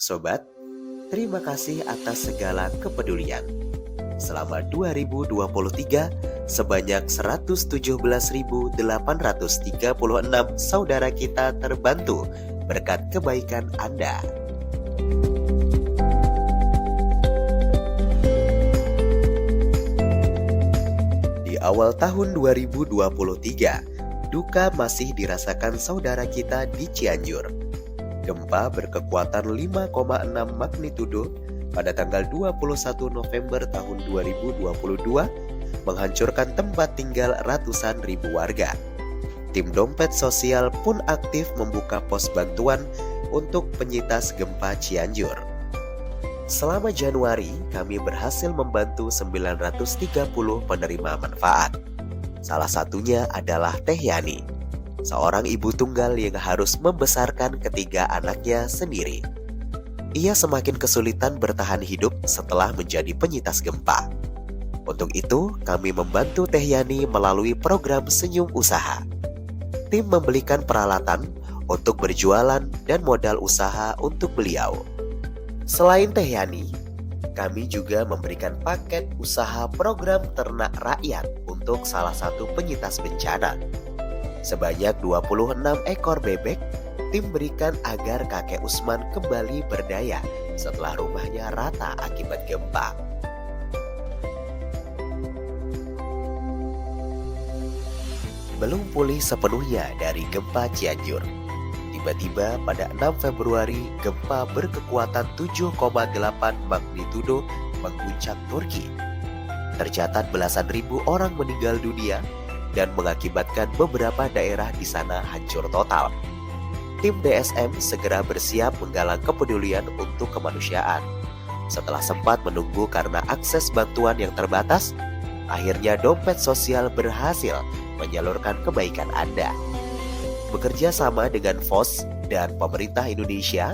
Sobat, terima kasih atas segala kepedulian. Selama 2023, sebanyak 117.836 saudara kita terbantu berkat kebaikan Anda. Di awal tahun 2023, duka masih dirasakan saudara kita di Cianjur. Gempa berkekuatan 5,6 magnitudo pada tanggal 21 November tahun 2022 menghancurkan tempat tinggal ratusan ribu warga. Tim dompet sosial pun aktif membuka pos bantuan untuk penyintas gempa Cianjur. Selama Januari, kami berhasil membantu 930 penerima manfaat. Salah satunya adalah Teh Yani, seorang ibu tunggal yang harus membesarkan ketiga anaknya sendiri. Ia semakin kesulitan bertahan hidup setelah menjadi penyintas gempa. Untuk itu, kami membantu Teh Yani melalui program Senyum Usaha. Tim membelikan peralatan untuk berjualan dan modal usaha untuk beliau. Selain Teh Yani, kami juga memberikan paket usaha program ternak rakyat untuk salah satu penyintas bencana. Sebanyak 26 ekor bebek, tim berikan agar kakek Usman kembali berdaya setelah rumahnya rata akibat gempa. Belum pulih sepenuhnya dari gempa Cianjur. Tiba-tiba pada 6 Februari, gempa berkekuatan 7,8 magnitudo mengguncang Turki. Tercatat belasan ribu orang meninggal dunia dan mengakibatkan beberapa daerah di sana hancur total. Tim DSM segera bersiap menggalang kepedulian untuk kemanusiaan. Setelah sempat menunggu karena akses bantuan yang terbatas, akhirnya dompet sosial berhasil menyalurkan kebaikan Anda. Bekerja sama dengan FOS dan pemerintah Indonesia,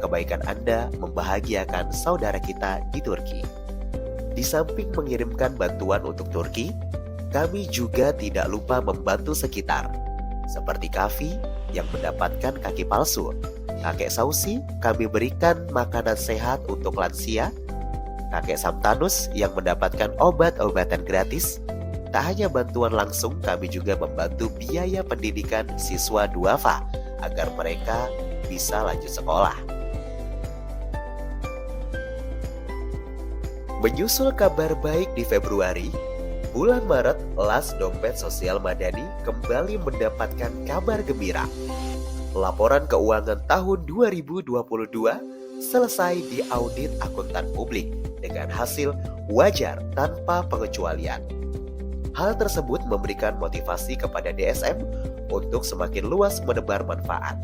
kebaikan Anda membahagiakan saudara kita di Turki. Di samping mengirimkan bantuan untuk Turki, kami juga tidak lupa membantu sekitar, seperti Kavi yang mendapatkan kaki palsu, kakek Sausi kami berikan makanan sehat untuk lansia, kakek Samtanus yang mendapatkan obat-obatan gratis. Tak hanya bantuan langsung, kami juga membantu biaya pendidikan siswa duafa agar mereka bisa lanjut sekolah. Menyusul kabar baik di Februari, bulan Maret, Las Dompet Sosial Madani kembali mendapatkan kabar gembira. Laporan keuangan tahun 2022 selesai diaudit akuntan publik dengan hasil wajar tanpa pengecualian. Hal tersebut memberikan motivasi kepada DSM untuk semakin luas menebar manfaat,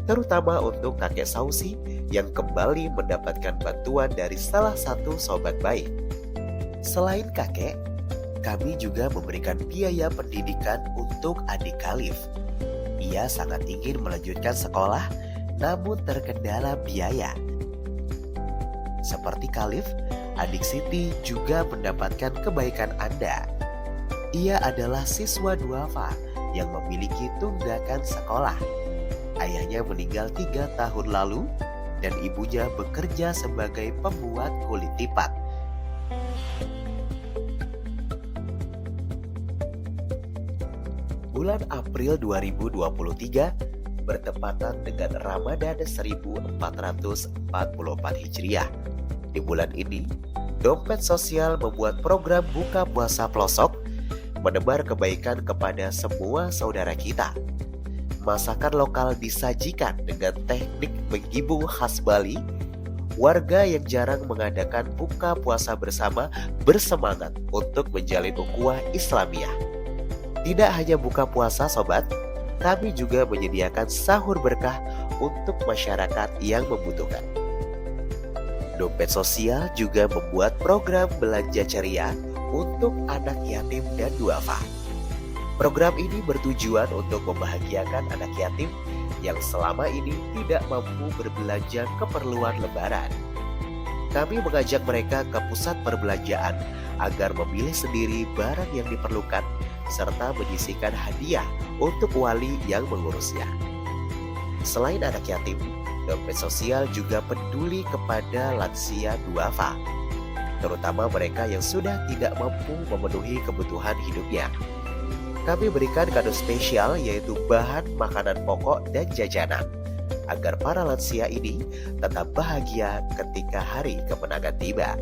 terutama untuk kakek Sausi yang kembali mendapatkan bantuan dari salah satu sobat baik. Selain kakek, kami juga memberikan biaya pendidikan untuk adik Khalif. Ia sangat ingin melanjutkan sekolah, namun terkendala biaya. Seperti Khalif, adik Siti juga mendapatkan kebaikan Anda. Ia adalah siswa duafa yang memiliki tunggakan sekolah. Ayahnya meninggal 3 tahun lalu dan ibunya bekerja sebagai pembuat kulit lipat. Bulan April 2023 bertepatan dengan Ramadan 1444 Hijriah. Di bulan ini, Dompet Sosial membuat program buka puasa pelosok, menebar kebaikan kepada semua saudara kita. Masakan lokal disajikan dengan teknik menggibung khas Bali. Warga yang jarang mengadakan buka puasa bersama bersemangat untuk menjalin ukhuwah Islamiyah. Tidak hanya buka puasa sobat, kami juga menyediakan sahur berkah untuk masyarakat yang membutuhkan. Dompet Sosial juga membuat program belanja ceria untuk anak yatim dan duafa. Program ini bertujuan untuk membahagiakan anak yatim yang selama ini tidak mampu berbelanja keperluan lebaran. Kami mengajak mereka ke pusat perbelanjaan agar memilih sendiri barang yang diperlukan serta menyisihkan hadiah untuk wali yang mengurusnya. Selain anak yatim, Dompet sosial juga peduli kepada lansia duafa, terutama mereka yang sudah tidak mampu memenuhi kebutuhan hidupnya. Kami berikan kado spesial yaitu bahan makanan pokok dan jajanan, agar para lansia ini tetap bahagia ketika hari kemenangan tiba.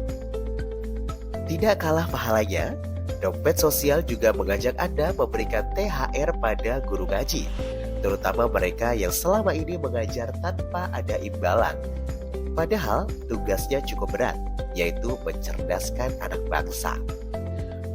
Tidak kalah pahalanya, dompet sosial juga mengajak Anda memberikan THR pada guru ngaji, terutama mereka yang selama ini mengajar tanpa ada imbalan. Padahal tugasnya cukup berat, yaitu mencerdaskan anak bangsa.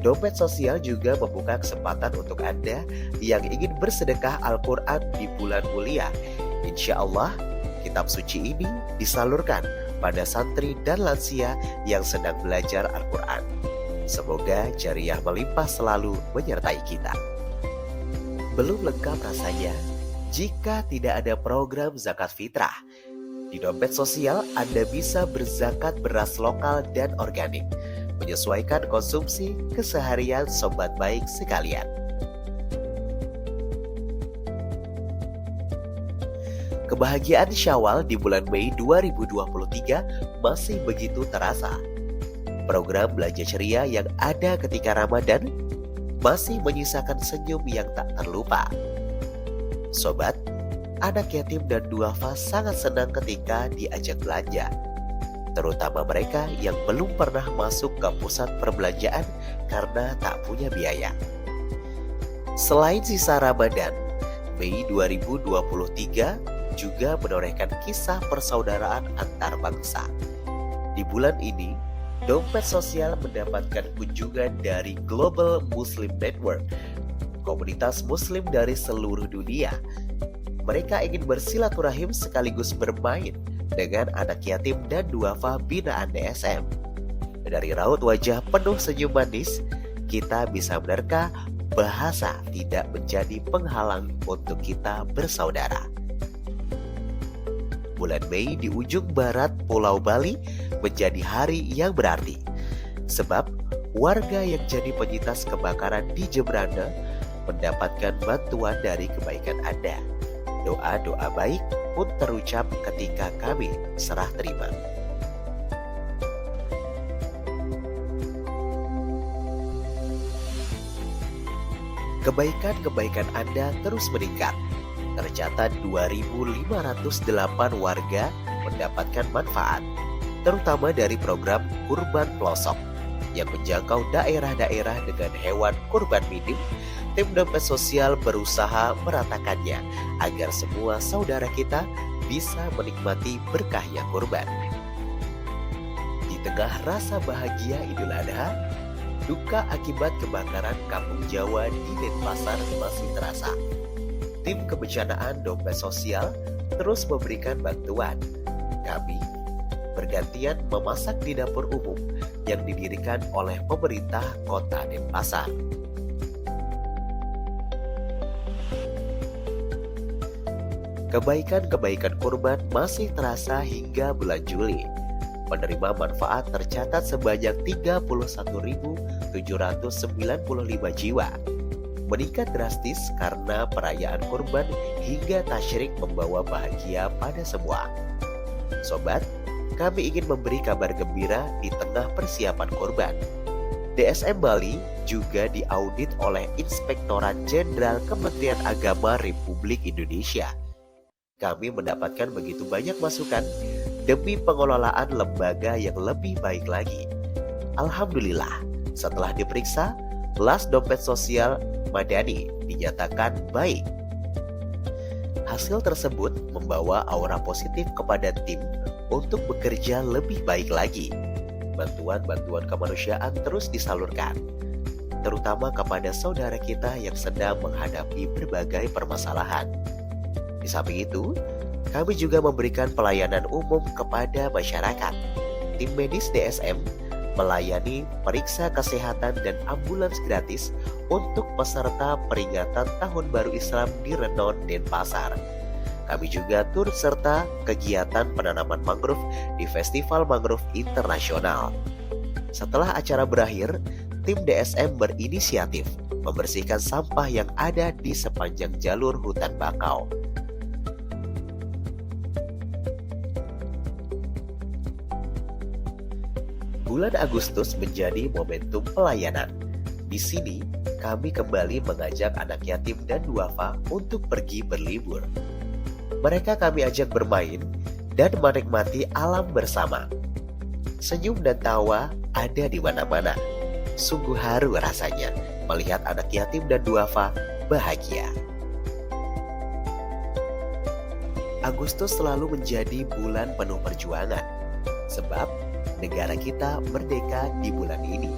Dompet sosial juga membuka kesempatan untuk Anda yang ingin bersedekah Al-Quran di bulan mulia. Insya Allah, kitab suci ini disalurkan pada santri dan lansia yang sedang belajar Al-Quran. Semoga jariah melimpah selalu menyertai kita. Belum lengkap rasanya jika tidak ada program zakat fitrah. Di dompet sosial, Anda bisa berzakat beras lokal dan organik, menyesuaikan konsumsi keseharian sobat baik sekalian. Kebahagiaan Syawal di bulan Mei 2023 masih begitu terasa. Program belanja ceria yang ada ketika Ramadan masih menyisakan senyum yang tak terlupa. Sobat, anak yatim dan duafa sangat senang ketika diajak belanja, terutama mereka yang belum pernah masuk ke pusat perbelanjaan karena tak punya biaya. Selain sisa Ramadan, Mei 2023 juga menorehkan kisah persaudaraan antar bangsa. Di bulan ini, dompet sosial mendapatkan kunjungan dari Global Muslim Network, komunitas muslim dari seluruh dunia. Mereka ingin bersilaturahim sekaligus bermain dengan anak yatim dan duafa binaan DSM. Dari raut wajah penuh senyum manis, kita bisa menerka bahasa tidak menjadi penghalang untuk kita bersaudara. Bulan Mei di ujung barat Pulau Bali menjadi hari yang berarti, sebab warga yang jadi penyintas kebakaran di Jembrana mendapatkan bantuan dari kebaikan Anda. Doa-doa baik pun terucap ketika kami serah terima. Kebaikan-kebaikan Anda terus meningkat. Tercatat 2.508 warga mendapatkan manfaat, terutama dari program Kurban Pelosok yang menjangkau daerah-daerah dengan hewan kurban minim. Tim dompet sosial berusaha meratakannya agar semua saudara kita bisa menikmati berkahnya kurban. Di tengah rasa bahagia Idul Adha, duka akibat kebakaran kampung Jawa di Denpasar masih terasa. Tim kebencanaan dompet sosial terus memberikan bantuan. Kami bergantian memasak di dapur umum yang didirikan oleh pemerintah Kota Denpasar. Kebaikan-kebaikan kurban masih terasa hingga bulan Juli. Penerima manfaat tercatat sebanyak 31.795 jiwa. Meningkat drastis karena perayaan kurban hingga tasyrik membawa bahagia pada semua. Sobat, kami ingin memberi kabar gembira di tengah persiapan kurban. DSM Bali juga diaudit oleh Inspektorat Jenderal Kementerian Agama Republik Indonesia. Kami mendapatkan begitu banyak masukan demi pengelolaan lembaga yang lebih baik lagi. Alhamdulillah, setelah diperiksa, las dompet sosial Madani dinyatakan baik. Hasil tersebut membawa aura positif kepada tim untuk bekerja lebih baik lagi. Bantuan-bantuan kemanusiaan terus disalurkan, terutama kepada saudara kita yang sedang menghadapi berbagai permasalahan. Di samping itu, kami juga memberikan pelayanan umum kepada masyarakat. Tim medis DSM melayani periksa kesehatan dan ambulans gratis untuk peserta peringatan Tahun Baru Islam di Renon, Denpasar. Kami juga turut serta kegiatan penanaman mangrove di Festival Mangrove Internasional. Setelah acara berakhir, tim DSM berinisiatif membersihkan sampah yang ada di sepanjang jalur hutan bakau. Bulan Agustus menjadi momentum pelayanan. Di sini, kami kembali mengajak anak yatim dan duafa untuk pergi berlibur. Mereka kami ajak bermain dan menikmati alam bersama. Senyum dan tawa ada di mana-mana. Sungguh haru rasanya melihat anak yatim dan duafa bahagia. Agustus selalu menjadi bulan penuh perjuangan, sebab negara kita merdeka di bulan ini.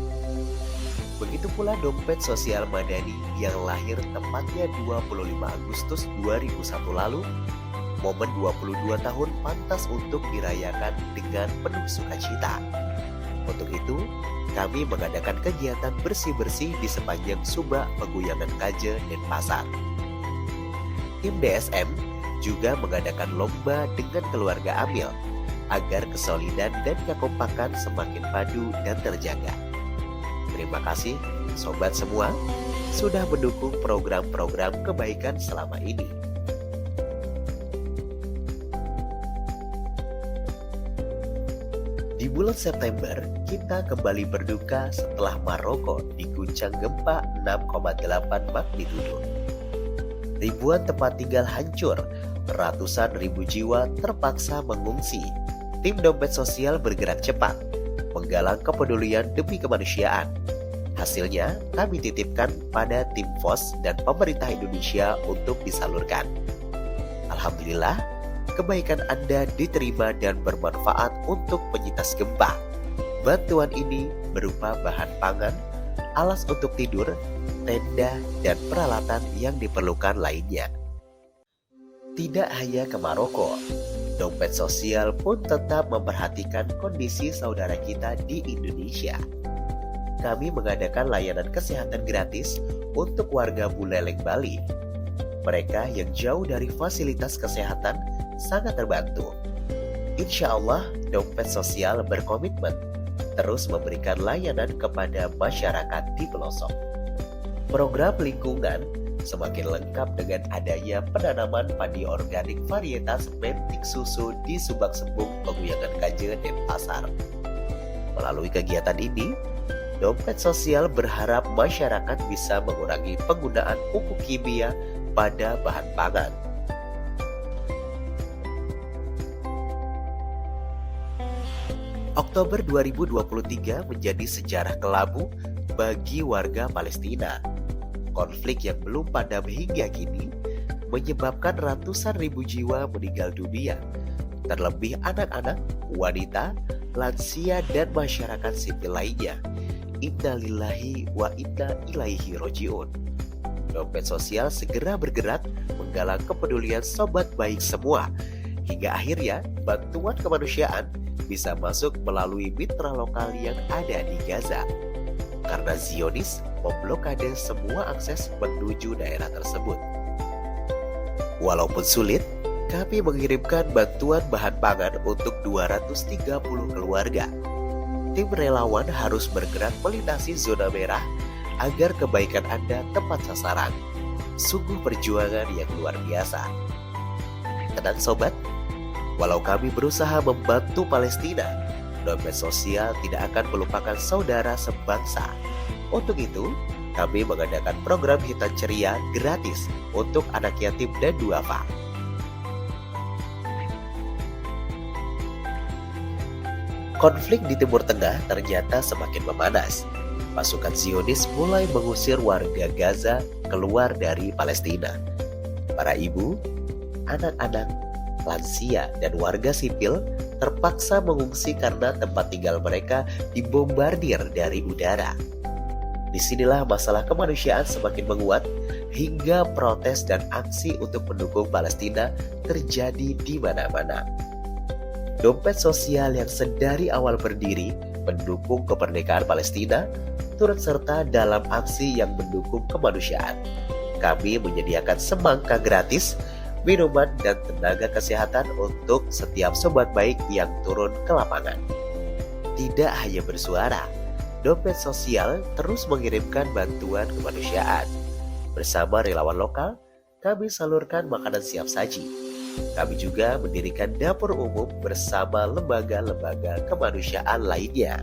Begitu pula dompet sosial Madani yang lahir tepatnya 25 Agustus 2001 lalu, momen 22 tahun pantas untuk dirayakan dengan penuh sukacita. Untuk itu, kami mengadakan kegiatan bersih-bersih di sepanjang Subak, Peguyangan Kaje, Denpasar. Tim DSM juga mengadakan lomba dengan keluarga Amil agar kesolidan dan kekompakan semakin padu dan terjaga. Terima kasih sobat semua sudah mendukung program-program kebaikan selama ini. Di bulan September, kita kembali berduka setelah Maroko diguncang gempa 6,8 magnitudo. Ribuan tempat tinggal hancur, ratusan ribu jiwa terpaksa mengungsi. Tim dompet sosial bergerak cepat, menggalang kepedulian demi kemanusiaan. Hasilnya, kami titipkan pada tim FOS dan pemerintah Indonesia untuk disalurkan. Alhamdulillah, kebaikan Anda diterima dan bermanfaat untuk penyintas gempa. Bantuan ini berupa bahan pangan, alas untuk tidur, tenda, dan peralatan yang diperlukan lainnya. Tidak hanya ke Maroko, dompet sosial pun tetap memperhatikan kondisi saudara kita di Indonesia. Kami mengadakan layanan kesehatan gratis untuk warga Buleleng, Bali. Mereka yang jauh dari fasilitas kesehatan sangat terbantu. Insya Allah, dompet sosial berkomitmen terus memberikan layanan kepada masyarakat di pelosok. Program lingkungan semakin lengkap dengan adanya penanaman padi organik varietas Mentik Susu di Subak Sembung, Peguyangan Kaje, Denpasar. Melalui kegiatan ini, dompet sosial berharap masyarakat bisa mengurangi penggunaan pupuk kimia pada bahan pangan. Oktober 2023 menjadi sejarah kelabu bagi warga Palestina. Konflik yang belum padam hingga kini menyebabkan ratusan ribu jiwa meninggal dunia, terlebih anak-anak, wanita, lansia, dan masyarakat sipil lainnya. Inna lillahi wa inna ilaihi roji'un. Dompet sosial segera bergerak menggalang kepedulian sobat baik semua, hingga akhirnya bantuan kemanusiaan bisa masuk melalui mitra lokal yang ada di Gaza. Karena Zionis memblokade semua akses menuju daerah tersebut. Walaupun sulit, kami mengirimkan bantuan bahan pangan untuk 230 keluarga. Tim relawan harus bergerak melintasi zona merah agar kebaikan Anda tepat sasaran. Sungguh perjuangan yang luar biasa. Tenang sobat, walau kami berusaha membantu Palestina, dompet sosial tidak akan melupakan saudara sebangsa. Untuk itu, kami mengadakan program Hitan Ceria gratis untuk anak yatim dan duafa. Konflik di Timur Tengah ternyata semakin memanas. Pasukan Zionis mulai mengusir warga Gaza keluar dari Palestina. Para ibu, anak-anak, lansia, dan warga sipil terpaksa mengungsi karena tempat tinggal mereka dibombardir dari udara. Disinilah masalah kemanusiaan semakin menguat hingga protes dan aksi untuk mendukung Palestina terjadi di mana-mana. Dompet sosial yang sedari awal berdiri mendukung kemerdekaan Palestina turut serta dalam aksi yang mendukung kemanusiaan. Kami menyediakan semangka gratis, minuman, dan tenaga kesehatan untuk setiap sobat baik yang turun ke lapangan. Tidak hanya bersuara, dompet sosial terus mengirimkan bantuan kemanusiaan. Bersama relawan lokal, kami salurkan makanan siap saji. Kami juga mendirikan dapur umum bersama lembaga-lembaga kemanusiaan lainnya.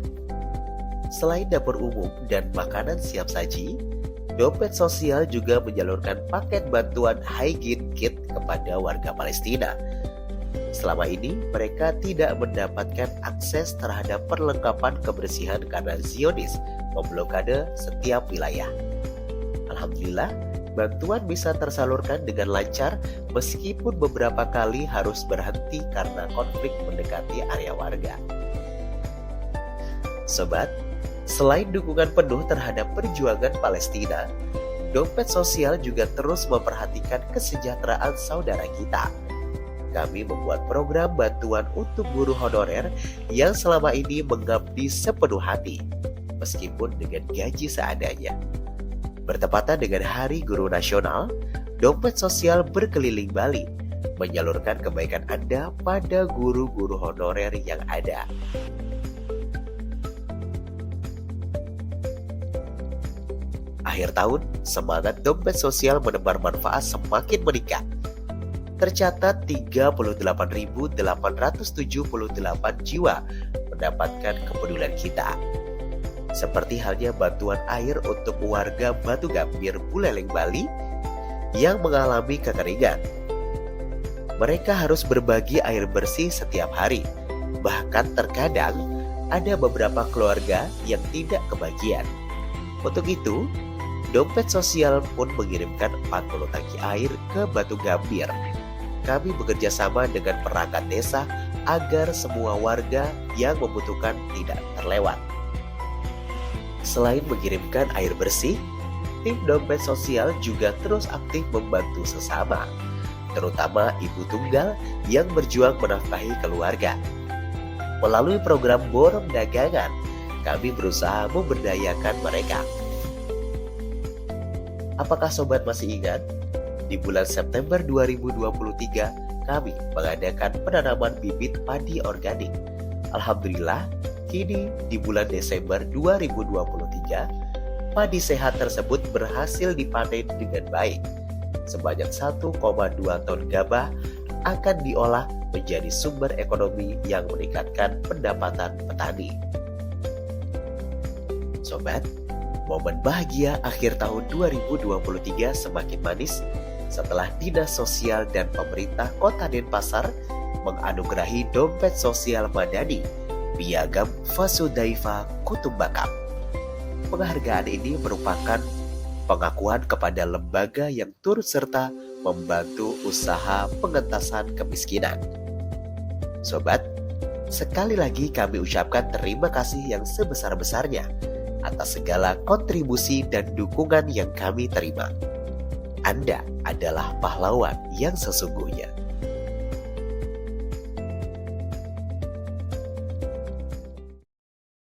Selain dapur umum dan makanan siap saji, dompet sosial juga menyalurkan paket bantuan hygiene kit kepada warga Palestina. Selama ini, mereka tidak mendapatkan akses terhadap perlengkapan kebersihan karena Zionis memblokade setiap wilayah. Alhamdulillah, bantuan bisa tersalurkan dengan lancar meskipun beberapa kali harus berhenti karena konflik mendekati area warga. Sobat, selain dukungan penuh terhadap perjuangan Palestina, dompet sosial juga terus memperhatikan kesejahteraan saudara kita. Kami membuat program bantuan untuk guru honorer yang selama ini mengabdi sepenuh hati, meskipun dengan gaji seadanya. Bertepatan dengan Hari Guru Nasional, dompet sosial berkeliling Bali, menyalurkan kebaikan Anda pada guru-guru honorer yang ada. Akhir tahun, semangat dompet sosial menebar manfaat semakin meningkat. Tercatat 38.878 jiwa mendapatkan kepedulian kita. Seperti halnya bantuan air untuk warga Batu Gambir, Buleleng, Bali yang mengalami kekeringan. Mereka harus berbagi air bersih setiap hari. Bahkan terkadang ada beberapa keluarga yang tidak kebagian. Untuk itu, dompet sosial pun mengirimkan 40 tangki air ke Batu Gambir. Kami bekerja sama dengan perangkat desa agar semua warga yang membutuhkan tidak terlewat. Selain mengirimkan air bersih, tim dompet sosial juga terus aktif membantu sesama, terutama ibu tunggal yang berjuang menafkahi keluarga. Melalui program borong dagangan, kami berusaha memberdayakan mereka. Apakah sobat masih ingat? Di bulan September 2023, kami mengadakan penanaman bibit padi organik. Alhamdulillah, kini di bulan Desember 2023, padi sehat tersebut berhasil dipanen dengan baik. Sebanyak 1,2 ton gabah akan diolah menjadi sumber ekonomi yang meningkatkan pendapatan petani. Sobat, momen bahagia akhir tahun 2023 semakin manis setelah Dinas Sosial dan pemerintah Kota Denpasar menganugerahi dompet sosial Madani Piagam Vasudhaiva Kutumbakam. Penghargaan ini merupakan pengakuan kepada lembaga yang turut serta membantu usaha pengentasan kemiskinan. Sobat, sekali lagi kami ucapkan terima kasih yang sebesar-besarnya atas segala kontribusi dan dukungan yang kami terima. Anda adalah pahlawan yang sesungguhnya.